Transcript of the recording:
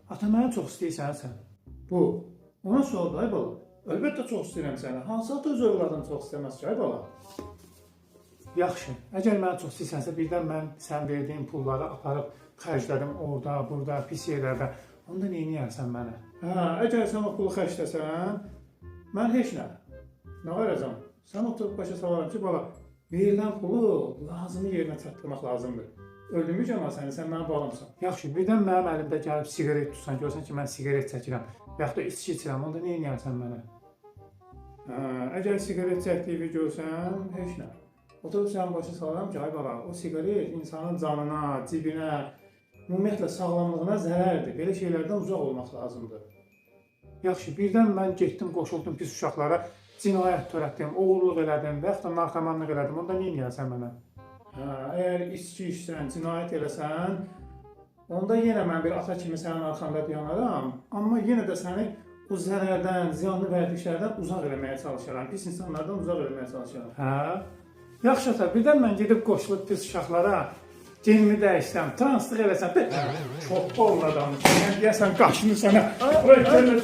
Ata məni çox istəyirsən sən. Bu. Ona sor da ay bala. Əlbəttə çox istəyirəm səni. Hansı ata öz övladını çox istəməz ki ay bala? Yaxşı. Əgər məni çox istəyirsənsə birdən mən sən verdiyin pulları aparıb xərclədim orada, burada, pis yerlərdə. Onda nə edərsən mənə? Hə, əgər sən o pulu xərcləsən, mən heç nə. Nə verəcəm? Sən oturub başa salaram ki, bala, verilən pulu lazımı yerinə çatdırmaq lazımdır. Öldürməyəcəm səni, sən mənim balamsan. Yaxşı, birdən mənim əlimdə gəlib siqaret tutsan, görsən ki, mən siqaret çəkirəm, yaxud da içki içirəm, onda nə edərsən mənə? Hə, əgər siqaret çəkdiyini görsən, heç nə. Oturub sən başa salaram ki, ay bala, o siqaret insanın canına, cibinə, ümumiyyətlə sağlamlığına zərərdir. Belə şeylərdən uzaq olmaq lazımdır. Yaxşı, birdən mən getdim, qoşuldum pis uşaqlara, cinayət törətdim, oğurluq elədim və yaxud da narkomanlıq elədim, onda nə edərsən mənə? Hə, əgər içki içsən, cinayət eləsən, onda yenə mən bir ata kimi sənin arxanda dayanaram, amma yenə də səni bu zərərdən, ziyanlı vərdişlərdən uzaq eləməyə çalışaram, pis insanlardan uzaq eləməyə çalışaram. Hə? Yaxşı ata, birdən mən gedib qoşulub pis uşaqlara, genimi dəyişsəm, translıq eləsəm, çox bol adamdır, sən deyəsən qaşını sənə. Ay, gəlin,